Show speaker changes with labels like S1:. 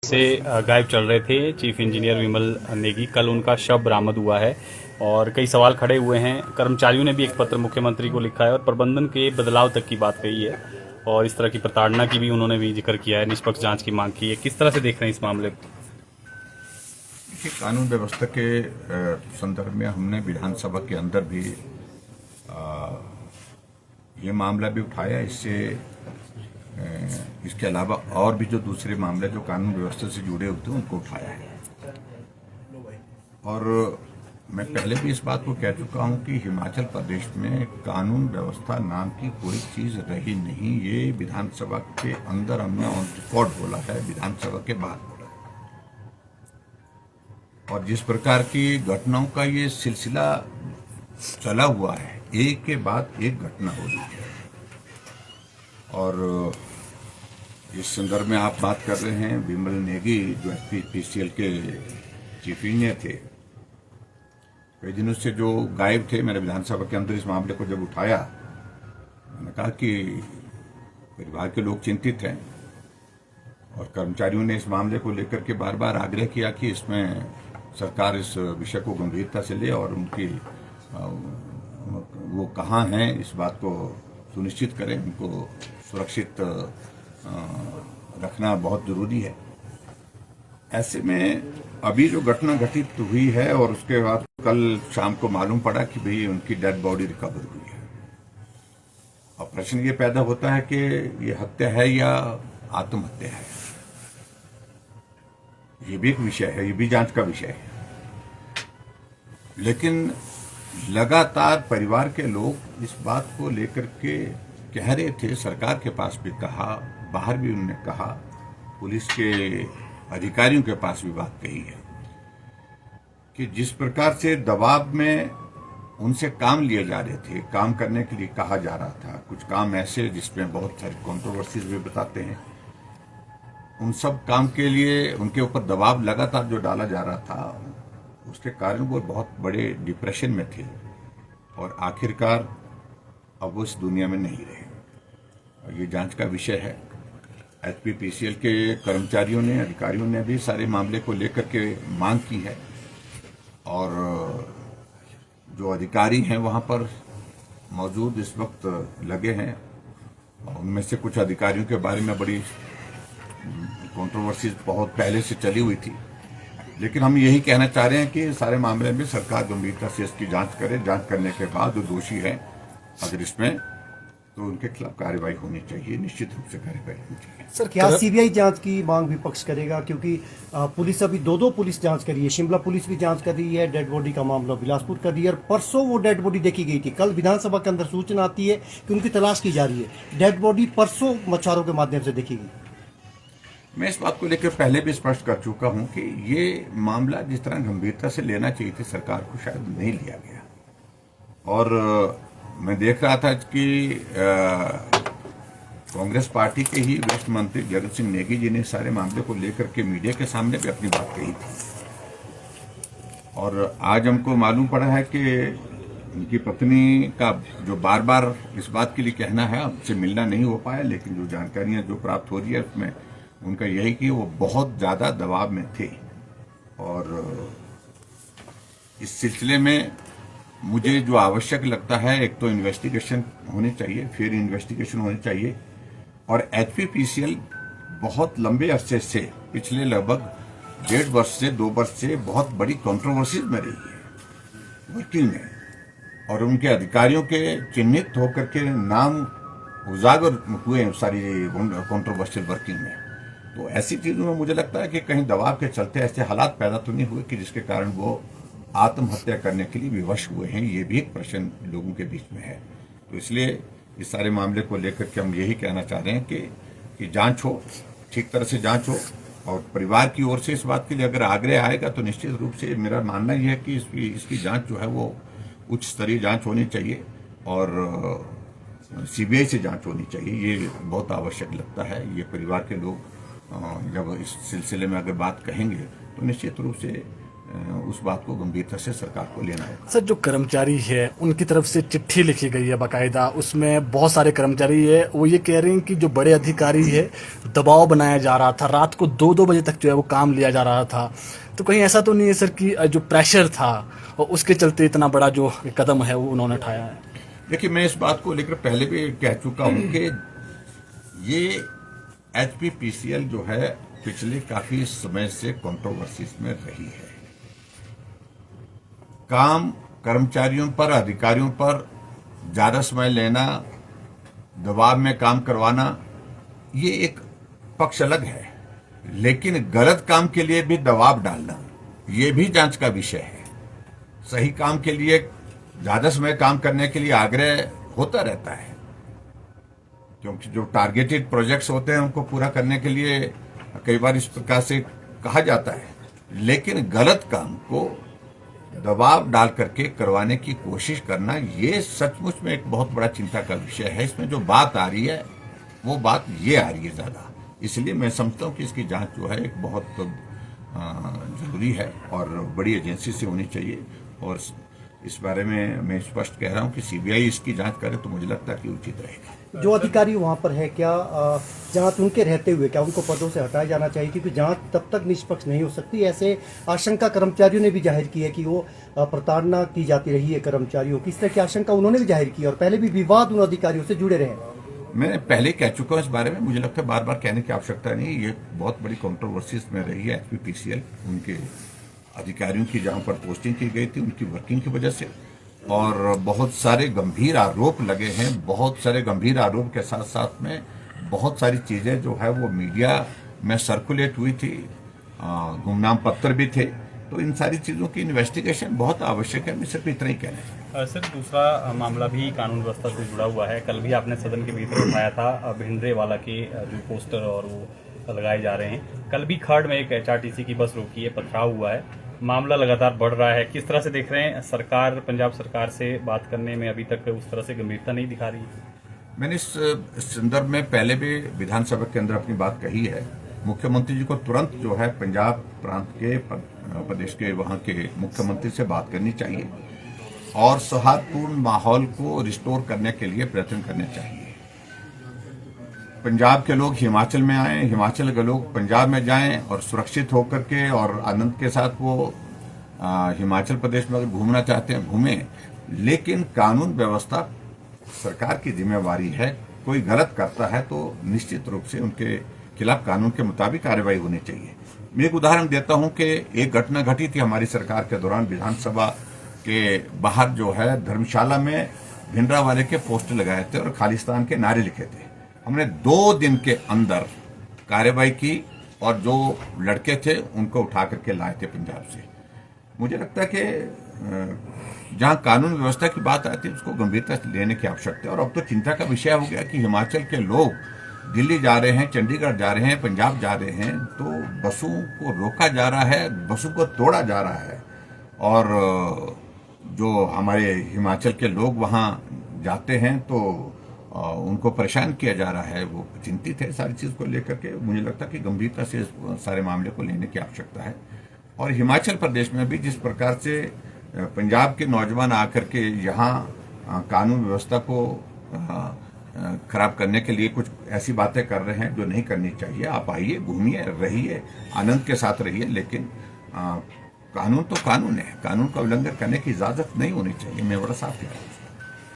S1: से गायब चल रहे थे चीफ इंजीनियर विमल नेगी। कल उनका शव बरामद हुआ है और कई सवाल खड़े हुए हैं। कर्मचारियों ने भी एक पत्र मुख्यमंत्री को लिखा है और प्रबंधन के बदलाव तक की बात कही है और इस तरह की प्रताड़ना की भी उन्होंने भी जिक्र किया है, निष्पक्ष जांच की मांग की है। किस तरह से देख रहे हैं इस मामले को?
S2: देखिए, कानून व्यवस्था के संदर्भ में हमने विधानसभा के अंदर भी ये मामला भी उठाया। इसके अलावा और भी जो दूसरे मामले जो कानून व्यवस्था से जुड़े होते हैं उनको उठाया है। और मैं पहले भी इस बात को कह चुका हूं कि हिमाचल प्रदेश में कानून व्यवस्था नाम की कोई चीज रही नहीं। ये विधानसभा के अंदर हमने ऑन रिकॉर्ड बोला है, विधानसभा के बाहर बोला है। और जिस प्रकार की घटनाओं का ये सिलसिला चला हुआ है, एक के बाद एक घटना हो रही है। और इस संदर्भ में आप बात कर रहे हैं विमल नेगी, जो एचपीसीएल के चीफ इंजीनियर थे, कई दिनों से जो गायब थे। मैंने विधानसभा के अंदर इस मामले को जब उठाया, मैंने कहा कि परिवार के लोग चिंतित हैं और कर्मचारियों ने इस मामले को लेकर के बार बार आग्रह किया कि इसमें सरकार इस विषय को गंभीरता से ले और उनकी वो कहाँ हैं इस बात को सुनिश्चित करें, उनको सुरक्षित रखना बहुत जरूरी है। ऐसे में अभी जो घटना घटित हुई है और उसके बाद कल शाम को मालूम पड़ा कि भाई उनकी डेड बॉडी रिकवर हुई है। अब प्रश्न ये पैदा होता है कि ये हत्या है या आत्महत्या है। ये भी एक विषय है, ये भी जांच का विषय है। लेकिन लगातार परिवार के लोग इस बात को लेकर के कह रहे थे, सरकार के पास भी कहा, बाहर भी उन्होंने कहा, पुलिस के अधिकारियों के पास भी बात कही है कि जिस प्रकार से दबाव में उनसे काम लिए जा रहे थे, काम करने के लिए कहा जा रहा था, कुछ काम ऐसे जिसमें बहुत सारी कंट्रोवर्सीज भी बताते हैं, उन सब काम के लिए उनके ऊपर दबाव लगातार जो डाला जा रहा था, उसके कारण वो बहुत बड़े डिप्रेशन में थे और आखिरकार अब वो इस दुनिया में नहीं रहे। और ये जांच का विषय है। एचपीसीएल के कर्मचारियों ने, अधिकारियों ने भी सारे मामले को लेकर के मांग की है और जो अधिकारी हैं वहां पर मौजूद इस वक्त लगे हैं। उनमें से कुछ अधिकारियों के बारे में बड़ी कंट्रोवर्सीज बहुत पहले से चली हुई थी, लेकिन हम यही कहना चाह रहे हैं कि सारे मामले में सरकार गंभीरता से इसकी जांच करे। जांच करने के बाद जो दोषी है अगर इसमें, तो उनके खिलाफ कार्रवाई होनी चाहिए, निश्चित रूप से कार्रवाई होनी चाहिए।
S3: सर, क्या सीबीआई जांच की मांग विपक्ष करेगा? क्योंकि पुलिस अभी दो पुलिस जांच कर रही है, शिमला पुलिस भी जांच कर रही है, डेड बॉडी का मामला बिलासपुर कर रही है और परसों वो डेड बॉडी देखी गई थी। कल विधानसभा के अंदर सूचना आती है कि उनकी तलाश की जा रही है। डेड बॉडी परसों मछुआरों के माध्यम से देखी गई।
S2: मैं इस बात को लेकर पहले भी स्पष्ट कर चुका हूं कि ये मामला जिस तरह गंभीरता से लेना चाहिए थी सरकार को, शायद नहीं लिया गया। और मैं देख रहा था कि कांग्रेस पार्टी के ही वरिष्ठ मंत्री जगत सिंह नेगी जी ने सारे मामले को लेकर के मीडिया के सामने भी अपनी बात कही थी। और आज हमको मालूम पड़ा है कि उनकी पत्नी का जो बार बार इस बात के लिए कहना है, हमसे मिलना नहीं हो पाया, लेकिन जो जानकारियां जो प्राप्त हो रही है उसमें उनका यही कि वो बहुत ज़्यादा दबाव में थे। और इस सिलसिले में मुझे जो आवश्यक लगता है, एक तो इन्वेस्टिगेशन होनी चाहिए, फिर इन्वेस्टिगेशन होनी चाहिए। और एचपीसीएल बहुत लंबे अरसे से, पिछले लगभग 1.5 वर्ष से 2 वर्ष से बहुत बड़ी कंट्रोवर्सीज में रही है वर्किंग में, और उनके अधिकारियों के चिन्हित होकर के नाम उजागर हुए सारी कंट्रोवर्शियल वर्किंग में। तो ऐसी चीजों में मुझे लगता है कि कहीं दबाव के चलते ऐसे हालात पैदा तो नहीं हुए कि जिसके कारण वो आत्महत्या करने के लिए विवश हुए हैं। ये भी एक प्रश्न लोगों के बीच में है। तो इसलिए इस सारे मामले को लेकर के हम यही कहना चाह रहे हैं कि जांच हो, ठीक तरह से जांच हो, और परिवार की ओर से इस बात के लिए अगर आग्रह आएगा तो निश्चित रूप से मेरा मानना यह है कि इसकी जांच जो है वो उच्च स्तरीय जांच होनी चाहिए और सीबीआई से जांच होनी चाहिए। ये बहुत आवश्यक लगता है। ये परिवार के लोग जब इस सिलसिले में अगर बात कहेंगे तो निश्चित रूप से उस बात को गंभीरता से सरकार को लेना होगा।
S4: सर, जो कर्मचारी है उनकी तरफ से चिट्ठी लिखी गई है बाकायदा, उसमें बहुत सारे कर्मचारी है वो ये कह रहे हैं कि जो बड़े अधिकारी है दबाव बनाया जा रहा था, रात को 2-2 बजे तक जो है वो काम लिया जा रहा था। तो कहीं ऐसा तो नहीं है सर कि जो प्रेशर था और उसके चलते इतना बड़ा जो कदम है वो उन्होंने उठाया है?
S2: देखिए, मैं इस बात को लेकर पहले भी कह चुका हूं कि ये HPPCL जो है पिछले काफी समय से कंट्रोवर्सीज में रही है। काम कर्मचारियों पर, अधिकारियों पर ज्यादा समय लेना, दबाव में काम करवाना, ये एक पक्ष अलग है, लेकिन गलत काम के लिए भी दबाव डालना ये भी जांच का विषय है। सही काम के लिए ज्यादा समय काम करने के लिए आग्रह होता रहता है, क्योंकि जो टारगेटेड प्रोजेक्ट्स होते हैं उनको पूरा करने के लिए कई बार इस प्रकार से कहा जाता है, लेकिन गलत काम को दबाव डाल करके करवाने की कोशिश करना ये सचमुच में एक बहुत बड़ा चिंता का विषय है। इसमें जो बात आ रही है वो बात ये आ रही है ज्यादा, इसलिए मैं समझता हूँ कि इसकी जांच जो है एक बहुत जरूरी है और बड़ी एजेंसी से होनी चाहिए। और इस बारे में मैं स्पष्ट कह रहा हूँ कि CBI इसकी जांच करे तो मुझे लगता है कि उचित रहेगा।
S3: जो अधिकारी वहां पर है, क्या जांच उनके रहते हुए क्या उनको पदों से हटाया जाना चाहिए? क्योंकि जांच तब तक निष्पक्ष नहीं हो सकती। ऐसे आशंका कर्मचारियों ने भी जाहिर की है कि वो प्रताड़ना की जाती रही है कर्मचारियों की। इस तरह की आशंका उन्होंने भी जाहिर की और पहले भी विवाद उन अधिकारियों से जुड़े रहे।
S2: मैं पहले कह चुका हूँ इस बारे में, मुझे लगता है बार बार कहने की आवश्यकता नहीं। ये बहुत बड़ी कंट्रोवर्सीज में रही है HPPCL, उनके अधिकारियों की जहां पर पोस्टिंग की गई थी उनकी वर्किंग की वजह से, और बहुत सारे गंभीर आरोप लगे हैं। बहुत सारे गंभीर आरोप के साथ साथ में बहुत सारी चीजें जो है वो मीडिया में सर्कुलेट हुई थी, गुमनाम पत्र भी थे। तो इन सारी चीजों की इन्वेस्टिगेशन बहुत आवश्यक है। मैं सिर्फ इतना ही कहना है।
S1: सर, दूसरा मामला भी कानून व्यवस्था से जुड़ा हुआ है। कल भी आपने सदन के भीतर उठाया था भिंडरेवाला के जो पोस्टर और वो लगाए जा रहे हैं। कल भी खर्ड में एक HRTC की बस रोकी है, पथराव हुआ है, मामला लगातार बढ़ रहा है। किस तरह से देख रहे हैं? सरकार पंजाब सरकार से बात करने में अभी तक उस तरह से गंभीरता नहीं दिखा रही है।
S2: मैंने इस संदर्भ में पहले भी विधानसभा के अंदर अपनी बात कही है। मुख्यमंत्री जी को तुरंत जो है पंजाब प्रांत के प्रदेश के वहां के मुख्यमंत्री से बात करनी चाहिए और सौहार्दपूर्ण माहौल को रिस्टोर करने के लिए प्रयत्न करने चाहिए। पंजाब के लोग हिमाचल में आए, हिमाचल के लोग पंजाब में जाएं और सुरक्षित होकर के और आनंद के साथ वो हिमाचल प्रदेश में अगर घूमना चाहते हैं घूमें, लेकिन कानून व्यवस्था सरकार की जिम्मेवारी है। कोई गलत करता है तो निश्चित रूप से उनके खिलाफ कानून के मुताबिक कार्रवाई होनी चाहिए। मैं एक उदाहरण देता हूं कि एक घटना घटी थी हमारी सरकार के दौरान। विधानसभा के बाहर जो है धर्मशाला में भिंडरावाले के पोस्टर लगाए थे और खालिस्तान के नारे लिखे थे। हमने 2 दिन के अंदर कार्रवाई की और जो लड़के थे उनको उठा करके लाए थे पंजाब से। मुझे लगता है कि जहां कानून व्यवस्था की बात आती है उसको गंभीरता से लेने की आवश्यकता है। और अब तो चिंता का विषय हो गया कि हिमाचल के लोग दिल्ली जा रहे हैं, चंडीगढ़ जा रहे हैं, पंजाब जा रहे हैं, तो बसों को रोका जा रहा है, बसों को तोड़ा जा रहा है और जो हमारे हिमाचल के लोग वहां जाते हैं तो उनको परेशान किया जा रहा है। वो चिंतित है सारी चीज को लेकर के। मुझे लगता है कि गंभीरता से सारे मामले को लेने की आवश्यकता है। और हिमाचल प्रदेश में भी जिस प्रकार से पंजाब के नौजवान आकर के यहाँ कानून व्यवस्था को खराब करने के लिए कुछ ऐसी बातें कर रहे हैं जो नहीं करनी चाहिए। आप आइए, घूमिए, रहिए, आनंद के साथ रहिए, लेकिन कानून तो कानून है, कानून का उल्लंघन करने की इजाजत नहीं होनी चाहिए। मैं बड़ा साफ कह रहा हूँ।